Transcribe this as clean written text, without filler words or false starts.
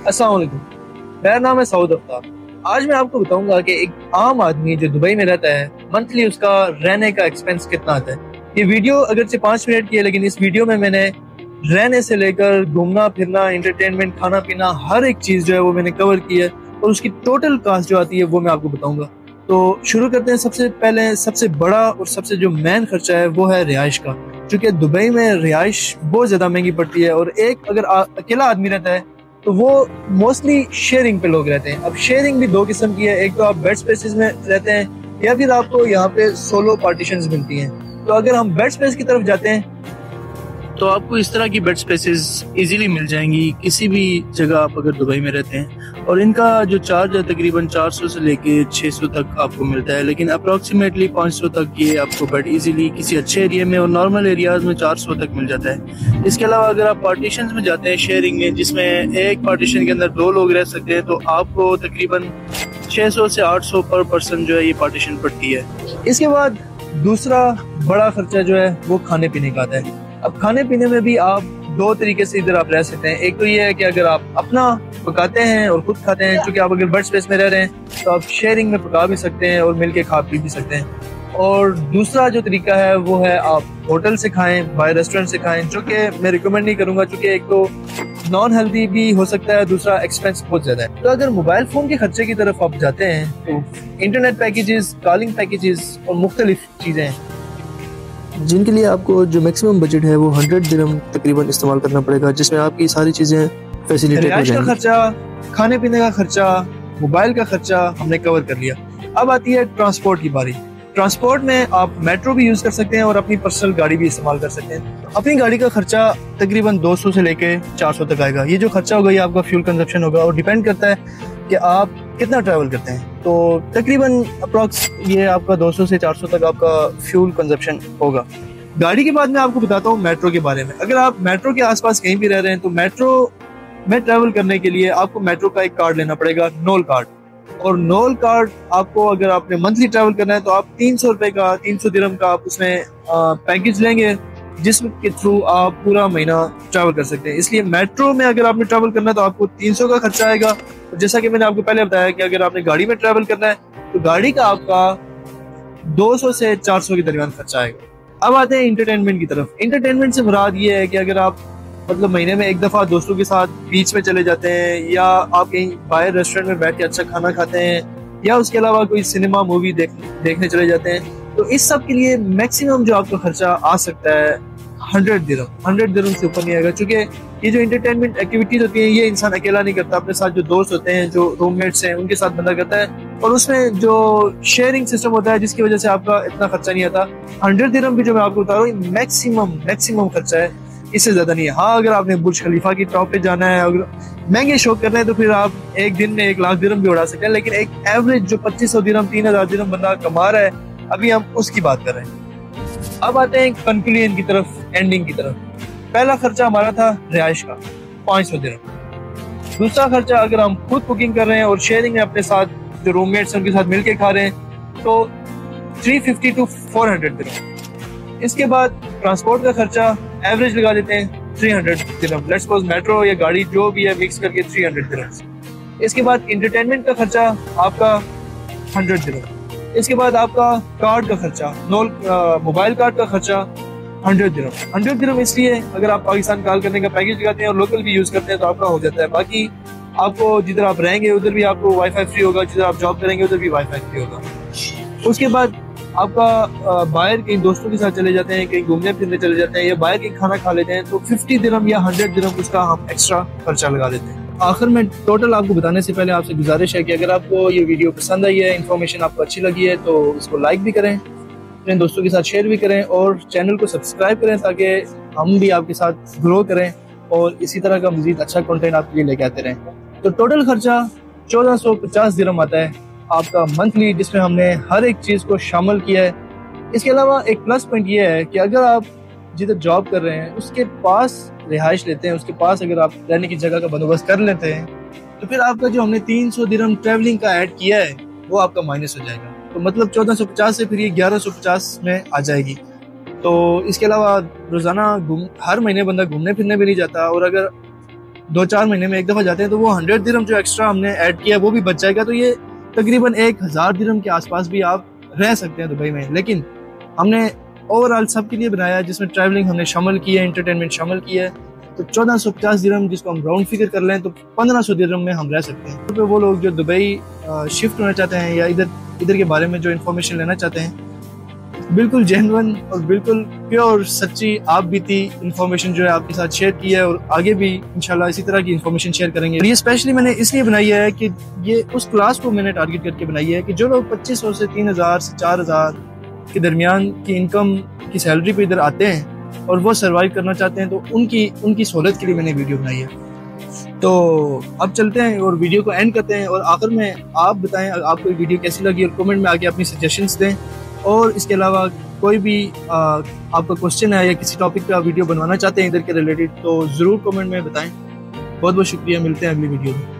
अस्सलाम वालेकुम। मेरा नाम है सऊद अफ्तार। आज मैं आपको बताऊंगा कि एक आम आदमी जो दुबई में रहता है, मंथली उसका रहने का एक्सपेंस कितना आता है। ये वीडियो अगरचे 5 मिनट की है, लेकिन इस वीडियो में मैंने रहने से लेकर घूमना फिरना, एंटरटेनमेंट, खाना पीना, हर एक चीज़ जो है वो मैंने कवर की है और उसकी टोटल कास्ट जो आती है वो मैं आपको बताऊंगा। तो शुरू करते हैं। सबसे पहले सबसे बड़ा और सबसे जो मेन खर्चा है वो है रिहाइश का, क्योंकि दुबई में रिहाइश बहुत ज़्यादा महंगी पड़ती है। और एक अगर अकेला आदमी रहता है तो वो मोस्टली शेयरिंग पे लोग रहते हैं। अब शेयरिंग भी दो किस्म की है, एक तो आप बेड स्पेसेस में रहते हैं या फिर आपको यहाँ पे सोलो पार्टीशंस मिलती हैं। तो अगर हम बेड स्पेस की तरफ जाते हैं तो आपको इस तरह की बेड स्पेसेस इजीली मिल जाएंगी किसी भी जगह आप अगर दुबई में रहते हैं। और इनका जो चार्ज है तकरीबन 400 से लेके 600 तक आपको मिलता है, लेकिन अप्रॉक्सीमेटली 500 तक ये आपको बेड इजीली किसी अच्छे एरिया में और नॉर्मल एरियाज में 400 तक मिल जाता है। इसके अलावा अगर आप पार्टीशंस में जाते हैं शेयरिंग में, जिसमें एक पार्टीशन के अंदर 2 लोग रह सकते हैं, तो आपको तकरीबन 600 से 800 पर पर्सन जो है ये पार्टीशन पड़ती है। इसके बाद दूसरा बड़ा खर्चा जो है वो खाने पीने का आता है। अब खाने पीने में भी आप 2 तरीके से इधर आप रह सकते हैं। एक तो ये है कि अगर आप अपना पकाते हैं और खुद खाते हैं, क्योंकि आप अगर बर्ड स्पेस में रह रहे हैं तो आप शेयरिंग में पका भी सकते हैं और मिलके खा पी भी सकते हैं। और दूसरा जो तरीका है वो है आप होटल से खाएं, बाहर रेस्टोरेंट से खाएं, जो कि मैं रिकमेंड नहीं करूंगा, क्योंकि एक तो नॉन हेल्दी भी हो सकता है, दूसरा एक्सपेंस बहुत ज्यादा है। तो अगर मोबाइल फोन के खर्चे की तरफ आप जाते हैं तो इंटरनेट पैकेजेस, कॉलिंग पैकेजेस और मुख्तलिफ चीजें हैं जिनके लिए आपको जो मैक्सिमम बजट है वो 100 दिरहम तकरीबन इस्तेमाल करना पड़ेगा, जिसमें आपकी सारी चीजें फैसिलिटेट हो जाएंगी। का खर्चा, खाने पीने का खर्चा, मोबाइल का खर्चा हमने कवर कर लिया। अब आती है ट्रांसपोर्ट की बारी। ट्रांसपोर्ट में आप मेट्रो भी यूज कर सकते हैं और अपनी पर्सनल गाड़ी भी इस्तेमाल कर सकते हैं। अपनी गाड़ी का खर्चा तकरीबन 200 से लेके 400 तक आएगा। ये जो खर्चा होगा ये आपका फ्यूल कंजप्शन होगा और डिपेंड करता है कि आप कितना ट्रैवल करते हैं। तो तकरीबन अप्रॉक्स ये आपका 200 से 400 तक आपका फ्यूल कंजप्शन होगा। गाड़ी के बाद मैं आपको बताता हूँ मेट्रो के बारे में। अगर आप मेट्रो के आसपास कहीं भी रह रहे हैं तो मेट्रो में ट्रैवल करने के लिए आपको मेट्रो का एक कार्ड लेना पड़ेगा, नोल कार्ड। और नोल कार्ड आपको, अगर आपने मंथली ट्रैवल करना है तो आप 300 रुपए का, 300 दिरहम का आप उसमें पैकेज लेंगे, जिसके थ्रू आप पूरा महीना ट्रैवल कर सकते हैं। इसलिए मेट्रो में अगर आपने ट्रैवल करना है तो आपको 300 का खर्चा आएगा। और जैसा कि मैंने आपको पहले बताया कि अगर आपने गाड़ी में ट्रैवल करना है तो गाड़ी का आपका 200 से 400 के दरमियान खर्चा आएगा। अब आते हैं इंटरटेनमेंट की तरफ। इंटरटेनमेंट से मुराद ये है कि अगर आप मतलब महीने में एक दफा दोस्तों के साथ बीच में चले जाते हैं, या आप कहीं बाहर रेस्टोरेंट में बैठ के अच्छा खाना खाते हैं, या उसके अलावा कोई सिनेमा मूवी देखने चले जाते हैं, तो इस सब के लिए मैक्सिमम जो आपका खर्चा आ सकता है 100 दिरहम। 100 दिरहम से ऊपर नहीं आएगा, क्योंकि ये जो इंटरटेनमेंट एक्टिविटीज होती हैं ये इंसान अकेला नहीं करता, अपने साथ जो दोस्त होते हैं, जो रूममेट्स हैं, उनके साथ बंदा करता है। और उसमें जो शेयरिंग सिस्टम होता है जिसकी वजह से आपका इतना खर्चा नहीं आता। 100 दिरहम भी जो मैं आपको बता रहा हूँ मैक्सिमम खर्चा है, इससे ज्यादा नहीं है। हाँ, अगर आपने बुर्ज खलीफा की टॉप पे जाना है, अगर महंगे शौक करना है तो फिर आप एक दिन में 1 लाख दिरहम भी उड़ा सकते हैं। लेकिन एक एवरेज जो 2500 दिरहम, 3000 दिरहम बंदा कमा रहा है, अभी हम उसकी बात कर रहे हैं। अब आते हैं कंक्लूजन की तरफ, एंडिंग की तरफ। पहला खर्चा हमारा था रिहाइश का 500 दिरहम। दूसरा खर्चा अगर हम खुद कुकिंग कर रहे हैं और शेयरिंग में अपने साथ जो रूममेट्स हैं उनके साथ मिलके खा रहे हैं तो 350 टू 400 दिरहम। इसके बाद ट्रांसपोर्ट का खर्चा एवरेज लगा लेते हैं 300 दिरहम। लेट्स सपोज मेट्रो या गाड़ी जो भी है मिक्स करके 300 दिरहम। इसके बाद इंटरटेनमेंट का खर्चा आपका 100 दिरहम। इसके बाद आपका कार्ड का खर्चा, मोबाइल कार्ड का खर्चा 100 दिरहम। 100 दिरहम इसलिए अगर आप पाकिस्तान कॉल करने का पैकेज लगाते हैं और लोकल भी यूज करते हैं तो आपका हो जाता है। बाकी आपको जिधर आप रहेंगे उधर भी आपको वाईफाई फ्री होगा, जिधर आप जॉब करेंगे उधर भी वाईफाई फ्री होगा। उसके बाद आपका बाहर कहीं दोस्तों के साथ चले जाते हैं, कहीं घूमने फिरने चले जाते हैं, या बाहर कहीं खाना खा लेते हैं तो 50 दिरहम या 100 दिरहम उसका हम एक्स्ट्रा खर्चा लगा देते हैं। आखिर में टोटल आपको बताने से पहले आपसे गुजारिश है कि अगर आपको ये वीडियो पसंद आई है, इन्फॉर्मेशन आपको अच्छी लगी है, तो इसको लाइक भी करें, अपने दोस्तों के साथ शेयर भी करें और चैनल को सब्सक्राइब करें, ताकि हम भी आपके साथ ग्रो करें और इसी तरह का मजीद अच्छा कंटेंट आपके लिए लेके आते रहें। तो टोटल खर्चा 1450 दिरहम आता है आपका मंथली, जिसमें हमने हर एक चीज़ को शामिल किया है। इसके अलावा एक प्लस पॉइंट ये है कि अगर आप जिधर जॉब कर रहे हैं उसके पास रिहाइश लेते हैं, उसके पास अगर आप रहने की जगह का बंदोबस्त कर लेते हैं, तो फिर आपका जो हमने 300 दिरहम ट्रैवलिंग का ऐड किया है वो आपका माइनस हो जाएगा। तो मतलब 1450 से फिर ये 1150 में आ जाएगी। तो इसके अलावा रोजाना हर महीने बंदा घूमने फिरने भी नहीं जाता, और अगर 2-4 महीने में एक दफ़ा जाते हैं तो वो 100 दिरहम जो एक्स्ट्रा हमने ऐड किया है वो भी बच जाएगा। तो ये तकरीबन 1000 दिरहम के आसपास भी आप रह सकते हैं दुबई में। लेकिन हमने ओवरऑल सब के लिए बनाया है, जिसमें ट्रैवलिंग हमने शामिल की है, एंटरटेनमेंट शामिल किया है। तो 1450 दिरहम जिसको हम राउंड फिगर कर लें तो 1500 दिरहम में हम रह सकते हैं। तो वो लोग जो दुबई शिफ्ट होना चाहते हैं या इधर के बारे में जो इन्फॉर्मेशन लेना चाहते हैं, बिल्कुल जेन्युइन और बिल्कुल प्योर सच्ची आप बीती इन्फॉर्मेशन जो है आपके साथ शेयर की है, और आगे भी इंशाल्लाह इसी तरह की इन्फॉर्मेशन शेयर करेंगे। और ये स्पेशली मैंने इसलिए बनाई है कि ये उस क्लास को मैंने टारगेट करके बनाई है कि जो लोग 2500 से 3000 से 4000 के दरमियान की इनकम की सैलरी पे इधर आते हैं और वो सर्वाइव करना चाहते हैं, तो उनकी सहूलत के लिए मैंने वीडियो बनाई है। तो अब चलते हैं और वीडियो को एंड करते हैं, और आखिर में आप बताएं आपको ये वीडियो कैसी लगी, और कमेंट में आके अपनी सजेशंस दें। और इसके अलावा कोई भी आपका क्वेश्चन है या किसी टॉपिक पे आप वीडियो बनवाना चाहते हैं इधर के रिलेटेड, तो ज़रूर कमेंट में बताएं। बहुत बहुत शुक्रिया, मिलते हैं अगली वीडियो में।